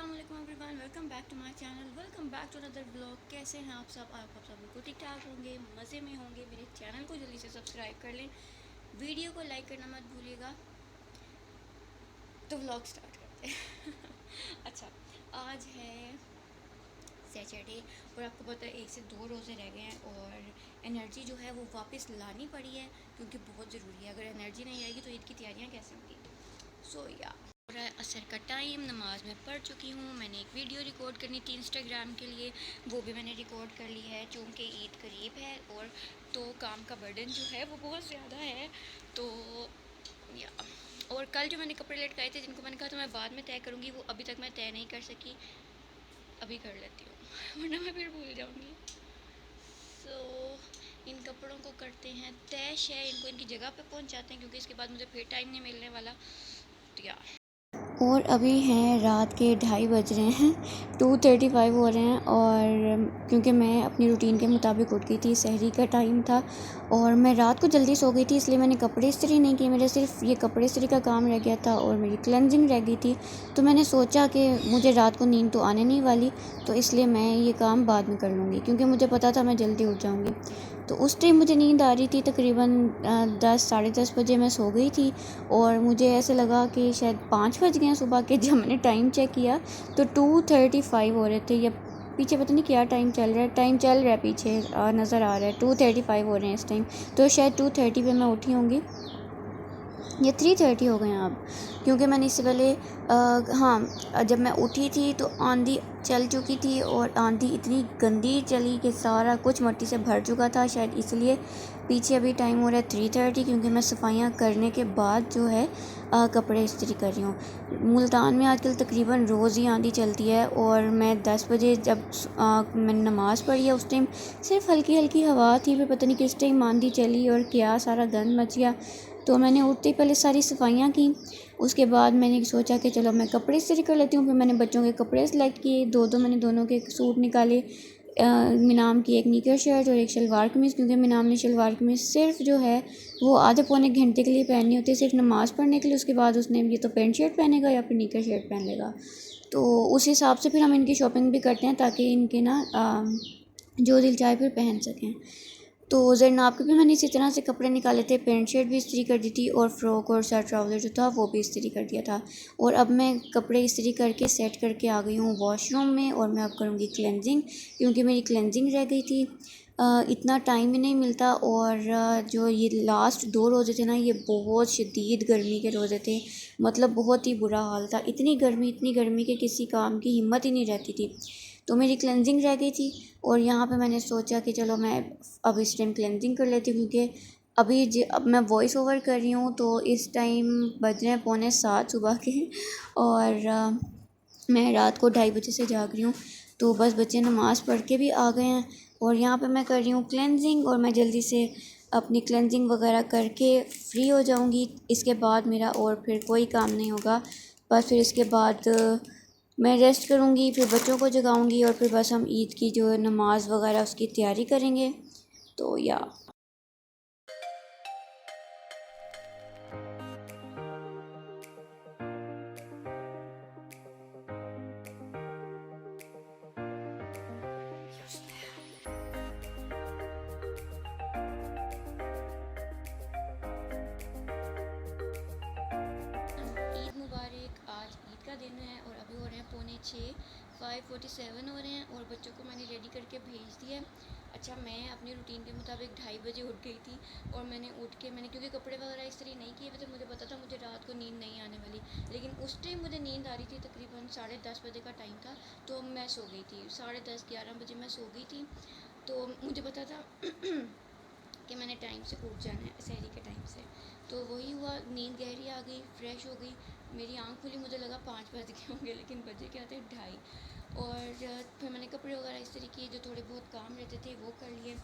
अस्सलामुअलैकुम everyone, welcome back to my channel, welcome back to another blog. कैसे हैं आप सब? आप सब बिल्कुल ठीक ठाक होंगे, मज़े में होंगे। मेरे चैनल को जल्दी से सब्सक्राइब कर लें, वीडियो को लाइक करना मत भूलिएगा। तो व्लॉग स्टार्ट करते हैं। अच्छा, आज है सैटरडे और आपको पता है 1 से 2 रोज़े रह गए हैं और एनर्जी जो है वो वापस लानी पड़ी है क्योंकि बहुत ज़रूरी है। अगर एनर्जी नहीं आएगी तो ईद की तैयारियाँ कैसे होंगी। सो या असर का टाइम, नमाज में पढ़ चुकी हूँ। मैंने एक वीडियो रिकॉर्ड करनी थी इंस्टाग्राम के लिए, वो भी मैंने रिकॉर्ड कर ली है। चूँकि ईद करीब है और तो काम का बर्डन जो है वो बहुत ज़्यादा है। तो या और कल जो मैंने कपड़े लटकाए थे जिनको मैंने कहा था मैं बाद में तय करूँगी, वो अभी तक मैं तय नहीं कर सकी। अभी कर लेती हूँ वरना मैं फिर भूल जाऊँगी। सो इन कपड़ों को करते हैं तय है, इनको इनकी जगह पे पहुँचाते हैं क्योंकि इसके बाद मुझे फिर टाइम नहीं मिलने वाला। तो या और अभी हैं रात के 2:30 बज रहे हैं, 2:35 हो रहे हैं। और क्योंकि मैं अपनी रूटीन के मुताबिक उठ गई थी, सहरी का टाइम था और मैं रात को जल्दी सो गई थी, इसलिए मैंने कपड़े इस्त्री नहीं किए। मेरे सिर्फ ये कपड़े इस्त्री का काम रह गया था और मेरी क्लेंजिंग रह गई थी। तो मैंने सोचा कि मुझे रात को नींद तो आने नहीं वाली, तो इसलिए मैं ये काम बाद में कर लूँगी क्योंकि मुझे पता था मैं जल्दी उठ जाऊँगी। तो उस टाइम मुझे नींद आ रही थी, तकरीबन 10 साढ़े 10 बजे मैं सो गई थी और मुझे ऐसे लगा कि शायद 5 बज गए हैं सुबह के। जब मैंने टाइम चेक किया तो 2:35 हो रहे थे, या पीछे पता नहीं क्या टाइम चल रहा है, टाइम चल रहा है पीछे नज़र आ रहा है, 2:35 हो रहे हैं इस टाइम। तो शायद 2:30 पे मैं उठी होंगी, ये 3:30 हो गए हैं अब, क्योंकि मैंने इससे पहले हाँ जब मैं उठी थी तो आंधी चल चुकी थी और आंधी इतनी गंदी चली कि सारा कुछ मिट्टी से भर चुका था, शायद इसलिए पीछे अभी टाइम हो रहा है 3:30, क्योंकि मैं सफाइयाँ करने के बाद जो है कपड़े इस्त्री कर रही हूँ। मुल्तान में आजकल तकरीबन रोज़ ही आंधी चलती है और मैं 10 बजे जब मैंने नमाज़ पढ़ी है उस टाइम सिर्फ हल्की हल्की हवा थी, फिर पता नहीं किस टाइम आंधी चली और क्या सारा गंद मच गया। तो मैंने उठते ही पहले सारी सफाइयाँ की, उसके बाद मैंने सोचा कि चलो मैं कपड़े इस्त्री कर लेती हूँ। फिर मैंने बच्चों के कपड़े सेलेक्ट किए, दो मैंने दोनों के सूट निकाले। मिनाम की एक निकर शर्ट और एक शलवार कमीज़, क्योंकि मिनाम ने शलवार कमीज़ सिर्फ जो है वो आधे पौने घंटे के लिए पहननी होती है, सिर्फ नमाज़ पढ़ने के लिए। उसके बाद उसने ये तो पेंट शर्ट पहनेगा या फिर निकर शर्ट पहन लेगा। तो उस हिसाब से फिर हम इनकी शॉपिंग भी करते हैं ताकि इनके ना जो दिल चाहे फिर पहन सकें। तो ज़रनाब के भी मैंने इसी तरह से कपड़े निकाले थे, पेंट शर्ट भी इस्त्री कर दी थी और फ़्रॉक और शर्ट ट्राउज़र जो था वो भी इस्त्री कर दिया था। और अब मैं कपड़े इस्त्री करके सेट करके आ गई हूँ वॉशरूम में और मैं अब करूँगी क्लेंजिंग, क्योंकि मेरी क्लेंजिंग रह गई थी। इतना टाइम ही नहीं मिलता और जो ये लास्ट 2 रोज़े थे ना, ये बहुत शदीद गर्मी के रोज़े थे। मतलब बहुत ही बुरा हाल था, इतनी गर्मी कि किसी काम की हिम्मत ही नहीं रहती थी। तो मेरी क्लेंजिंग रह गई थी और यहाँ पे मैंने सोचा कि चलो मैं अब इस टाइम क्लेंजिंग कर लेती हूँ, क्योंकि अब मैं वॉइस ओवर कर रही हूँ तो इस टाइम बज रहे हैं 6:45 सुबह के और मैं रात को 2:30 बजे से जाग रही हूँ। तो बस बच्चे नमाज़ पढ़ के भी आ गए हैं और यहाँ पे मैं कर रही हूँ क्लेंजिंग और मैं जल्दी से अपनी क्लेंजिंग वगैरह करके फ्री हो जाऊँगी। इसके बाद मेरा और फिर कोई काम नहीं होगा, बस फिर इसके बाद मैं रेस्ट करूँगी, फिर बच्चों को जगाऊँगी और फिर बस हम ईद की जो नमाज़ वगैरह उसकी तैयारी करेंगे। तो या ईद मुबारक। आज ईद का दिन है और अभी हो रहे हैं 5:45, 5:47 हो रहे हैं और बच्चों को मैंने रेडी करके भेज दिया है। अच्छा, मैं अपनी रूटीन के मुताबिक 2:30 बजे उठ गई थी और मैंने उठ के क्योंकि कपड़े वगैरह इस्त्री नहीं किए हुए थे, मुझे पता था मुझे रात को नींद नहीं आने वाली, लेकिन उस टाइम मुझे नींद आ रही थी। तकरीबन 10:30 बजे का टाइम था तो मैं सो गई थी, 10:30 11 बजे मैं सो गई थी। तो मुझे पता था कि मैंने टाइम से उठ जाना है सहरी के टाइम से। तो वही हुआ, नींद गहरी आ गई, फ्रेश हो गई, मेरी आँख खुली, मुझे लगा 5 बज गए होंगे, लेकिन बजे क्या थे 2:30। और फिर मैंने कपड़े वगैरह इस तरह किए, जो थोड़े बहुत काम रहते थे वो कर लिए।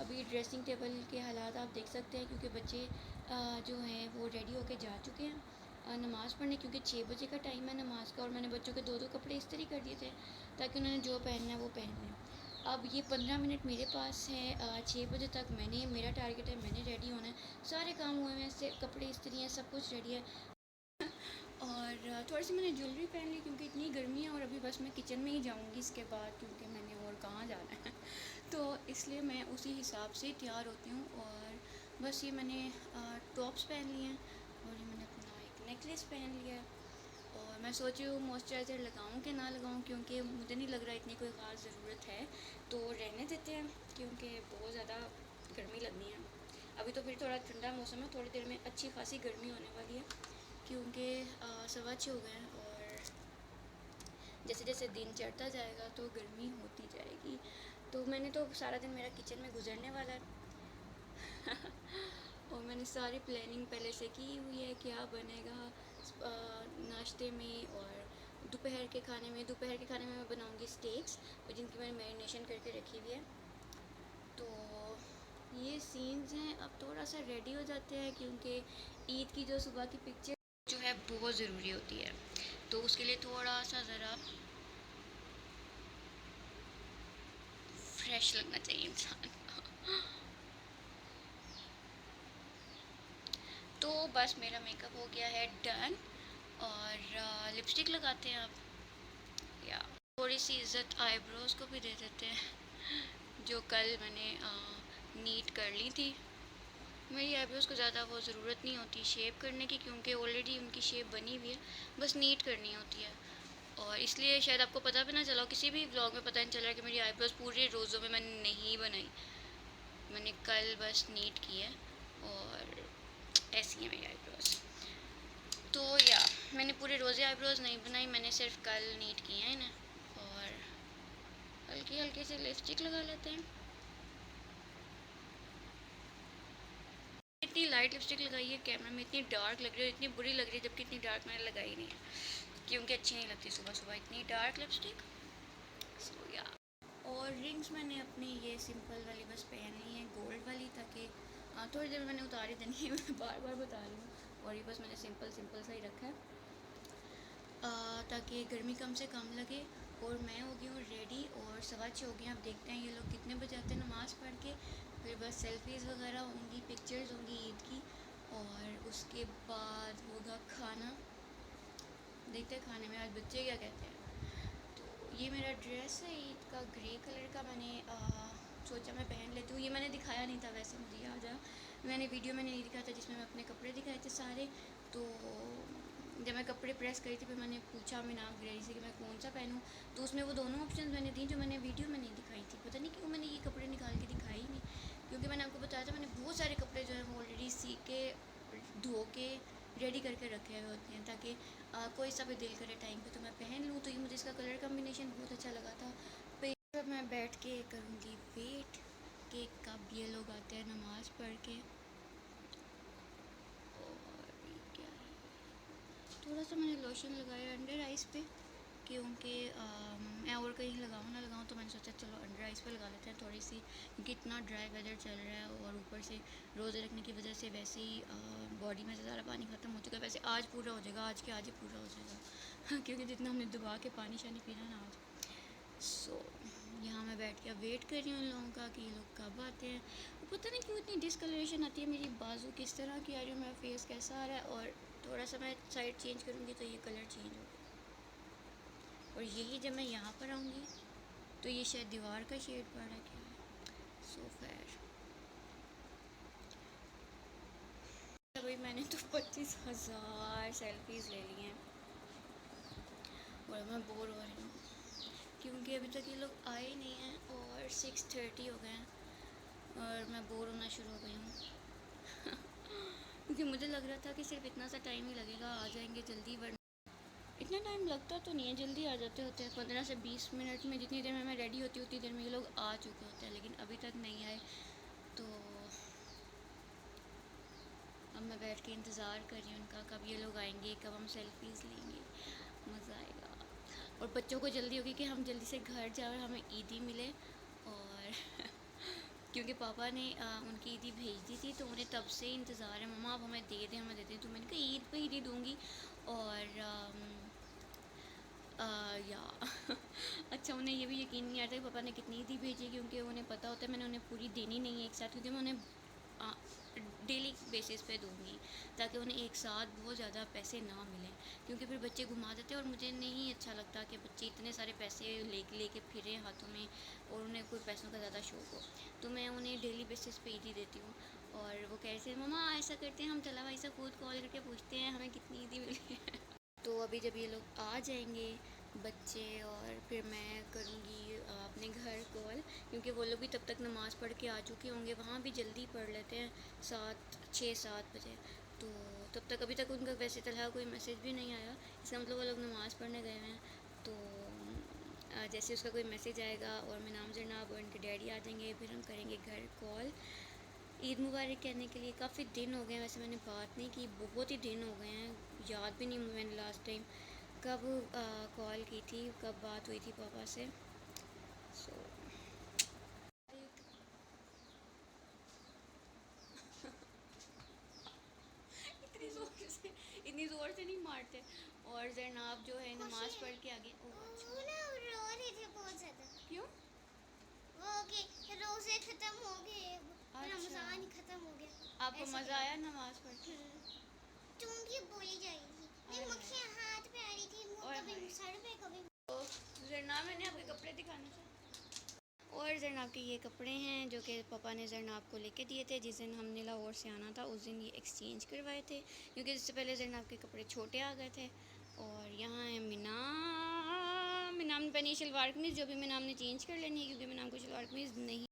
अभी ड्रेसिंग टेबल के हालात आप देख सकते हैं, क्योंकि बच्चे जो हैं वो रेडी होके जा चुके हैं नमाज़ पढ़ने, क्योंकि 6 बजे का टाइम है नमाज़ का। और मैंने बच्चों के 2 कपड़े इस्त्री कर दिए थे ताकि उन्होंने जो पहनना है वो पहन लें। अब ये 15 मिनट मेरे पास है, 6 बजे तक मेरा टारगेट है, मैंने रेडी होना है। सारे काम हुए हैं, से कपड़े इस्त्री हैं, सब कुछ रेडी है। और थोड़ी सी मैंने ज्वेलरी पहन ली क्योंकि इतनी गर्मी है और अभी बस बस मैं किचन में ही जाऊँगी इसके बाद, क्योंकि मैंने और कहाँ जाना है तो इसलिए मैं उसी हिसाब से तैयार होती हूँ। और बस ये मैंने टॉप्स पहन लिए हैं और ये मैंने अपना एक नेकलेस पहन लिया है। और मैं सोच रही हूँ मॉइस्चराइज़र लगाऊँ कि ना लगाऊँ, क्योंकि मुझे नहीं लग रहा इतनी कोई ख़ास ज़रूरत है, तो रहने देते हैं क्योंकि बहुत ज़्यादा गर्मी लगनी है। अभी तो फिर थोड़ा ठंडा मौसम है, थोड़ी देर में अच्छी खासी गर्मी होने वाली है, क्योंकि 6:15 हो गए हैं और जैसे जैसे दिन चढ़ता जाएगा तो गर्मी होती जाएगी। तो मैंने तो सारा दिन मेरा किचन में गुजरने वाला है और मैंने सारी प्लानिंग पहले से की हुई है, क्या बनेगा नाश्ते में और दोपहर के खाने में। दोपहर के खाने में मैं बनाऊंगी स्टेक्स, और जिनकी मैंने मैरिनेशन करके रखी हुई है। तो ये सीन्स हैं, अब थोड़ा सा रेडी हो जाते हैं, क्योंकि ईद की जो सुबह की पिक्चर जो है बहुत ज़रूरी होती है, तो उसके लिए थोड़ा सा ज़रा फ्रेश लगना चाहिए इंसान को। तो बस मेरा मेकअप हो गया है डन, और लिपस्टिक लगाते हैं अब, या थोड़ी सी इज़्ज़त आईब्रोज़ को भी दे देते हैं, जो कल मैंने नीट कर ली थी। मेरी आईब्रोज़ को ज़्यादा वो ज़रूरत नहीं होती शेप करने की, क्योंकि ऑलरेडी उनकी शेप बनी हुई है, बस नीट करनी होती है। और इसलिए शायद आपको पता भी ना चला, किसी भी व्लॉग में पता नहीं चल रहा कि मेरी आईब्रोज़ पूरे रोज़ों में मैंने नहीं बनाई, मैंने कल बस नीट की है और ऐसी है मेरी आईब्रोज़। तो या मैंने पूरे रोज़े आईब्रोज़ नहीं बनाई, मैंने सिर्फ कल नीट की हैं इन्हें। और हल्की हल्की से लिपस्टिक लगा लेते हैं। इतनी लाइट लिपस्टिक लगाई है, कैमरा में इतनी डार्क लग रही है, इतनी बुरी लग रही है, जबकि इतनी डार्क मैंने लगाई नहीं है, क्योंकि अच्छी नहीं लगती सुबह सुबह इतनी डार्क लिपस्टिक। सो या, और रिंग्स मैंने अपनी ये सिंपल वाली बस पहन ली है, गोल्ड वाली, ताकि थोड़ी देर में मैंने उतारी देनी है मैं बार बार बता रही हूँ। और ये बस मैंने सिंपल सिंपल सा ही रखा है, ताकि गर्मी कम से कम लगे। और मैं हो गई हूँ रेडी, और 6:15 हो गई। अब देखते हैं ये लोग कितने बजे आते हैं नमाज़ पढ़ के, फिर बस सेल्फीज़ वगैरह होंगी, पिक्चर्स होंगी ईद की, और उसके बाद होगा खाना। देखते हैं खाने में आज बच्चे क्या कहते हैं। तो ये मेरा ड्रेस है ईद का, ग्रे कलर का, मैंने सोचा मैं पहन लेती हूँ। ये मैंने दिखाया नहीं था, वैसे मुझे याद है मैंने वीडियो में नहीं दिखाया था जिसमें मैं अपने कपड़े दिखाए थे सारे। तो जब मैं कपड़े प्रेस करी थी, फिर मैंने पूछा मिनाब ग्रेडी से कि मैं कौन सा पहनूं, तो उसमें वो दोनों ऑप्शन मैंने दी जो मैंने वीडियो में नहीं दिखाई थी। पता नहीं क्यों मैंने ये कपड़े निकाल के दिखाई नहीं, क्योंकि मैंने आपको बताया था मैंने बहुत सारे कपड़े जो है वो ऑलरेडी सी के धो के रेडी करके रखे हुए होते हैं, ताकि कोई सा भी दिल करे टाइम पे तो मैं पहन लूँ। तो ये मुझे इसका कलर कम्बिनेशन बहुत अच्छा लगा था। फिर मैं बैठ के करूँगी वेट कि कब ये लोग आते हैं नमाज़ पढ़ के। थोड़ा सा मैंने लोशन लगाया अंडर आइज़ पे, क्योंकि मैं और कहीं लगाऊँ ना लगाऊँ, तो मैंने सोचा चलो अंडर आइज़ पे लगा लेते हैं थोड़ी सी, क्योंकि इतना ड्राई वेदर चल रहा है और ऊपर से रोज़े रखने की वजह से वैसे ही बॉडी में से सारा पानी ख़त्म हो चुका है। वैसे आज पूरा हो जाएगा, आज के आज ही पूरा हो जाएगा क्योंकि जितना हमने दबा के पानी शानी पीना ना आज। सो यहाँ मैं बैठ के वेट कर रही हूँ उन लोगों का कि ये लोग कब आते हैं। पता नहीं क्यों इतनी डिसकलरेशन आती है, मेरी बाजू किस तरह की आ रही है, मेरा फेस कैसा आ रहा है, और थोड़ा सा मैं साइड चेंज करूँगी तो ये कलर चेंज होगा। और यही जब मैं यहाँ पर आऊँगी तो ये शायद दीवार का शेड पड़ रहा है, क्या है। सो खैर अभी मैंने तो 25,000 सेल्फीज़ ले ली हैं और मैं बोर हो रही हूँ, क्योंकि अभी तक ये लोग आए नहीं हैं और 6:30 हो गए हैं और मैं बोर होना शुरू हो गई हूँ क्योंकि मुझे लग रहा था कि सिर्फ इतना सा टाइम ही लगेगा, आ जाएंगे जल्दी, वरना इतना टाइम लगता तो नहीं है, जल्दी आ जाते होते हैं 15 से 20 मिनट में। जितनी देर में मैं रेडी होती उतनी देर में ये लोग आ चुके होते हैं, लेकिन अभी तक नहीं आए। तो अब मैं बैठ के इंतज़ार कर रही हूँ उनका, कब ये लोग आएंगे, कब हम सेल्फीज़ लेंगे, मज़ा आएगा। और बच्चों को जल्दी होगी कि हम जल्दी से घर जाए और हमें ईदी मिले। और क्योंकि पापा ने उनकी ईदी भेज दी थी, तो उन्हें तब से इंतज़ार है, मम्मा आप हमें दे दें, हमें दे दें। तो मैंने कहा ईद पे ईदी दूँगी। और या अच्छा, उन्हें ये भी यकीन नहीं आता कि पापा ने कितनी ईदी भेजी, क्योंकि उन्हें पता होता है मैंने उन्हें पूरी देनी नहीं है एक साथ, क्योंकि मैं उन्हें डेली बेसिस पे दूँगी, ताकि उन्हें एक साथ बहुत ज़्यादा पैसे ना मिलें, क्योंकि फिर बच्चे घुमा देते हैं और मुझे नहीं अच्छा लगता कि बच्चे इतने सारे पैसे लेके फिरें हाथों में और उन्हें कोई पैसों का ज़्यादा शौक हो। तो मैं उन्हें डेली बेसिस पे ईदी देती हूँ। और वो कह रहे थे मम्मा ऐसा करते हैं, हम तला भाई से खुद कॉल करके पूछते हैं हमें कितनी ईदी मिली है। तो अभी जब ये लोग आ जाएंगे बच्चे, और फिर मैं करूँगी अपने घर कॉल, क्योंकि वो लोग भी तब तक नमाज़ पढ़ के आ चुके होंगे। वहाँ भी जल्दी पढ़ लेते हैं 6-7 बजे। तो तब तक अभी तक उनका वैसे तरह कोई मैसेज भी नहीं आया, इसका मतलब वो लोग नमाज़ पढ़ने गए हैं। तो जैसे उसका कोई मैसेज आएगा और मैं नाम जनाब और उनके डैडी आ जाएंगे, फिर हम करेंगे घर कॉल ईद मुबारक कहने के लिए। काफ़ी दिन हो गए वैसे मैंने बात नहीं की, बहुत ही दिन हो गए हैं, याद भी नहीं मैंने लास्ट टाइम कब कॉल की थी, कब बात हुई थी पापा से। सो इतनी ज़ोर से नहीं मारते। और जरनाब जो है नमाज़ पढ़ के आगे। ओह अच्छा, वो ना रो रहे थे बहुत ज़्यादा। क्यों? वो कि रोज़े ख़त्म हो गए, अच्छा, रमज़ान ही ख़त्म हो गया। आपको ऐसे मज़ा कह आया नमाज़ पढ़ के? चूंकि बोली जा रही थी, हाय मेरी हाय, मक्खियाँ हाथ पे आ रही थी, ओए कभी हाय। सर पे कभी। तो जरनाब मैंने आपके कपड़े दिखाने थे। और जरनाब के ये कपड़े हैं जो कि पापा ने जरनाब को लेके दिए थे जिस दिन हमने लाहौर से आना था, उस दिन ये एक्सचेंज करवाए थे, क्योंकि इससे पहले जरनाब के कपड़े छोटे आ गए थे। और यहाँ है मिनाम। मिनाम ने पहनी शलवार कमीज़, जो भी मिनाम ने चेंज कर लेनी है, क्योंकि मिनाम को शलवार कमीज़ नहीं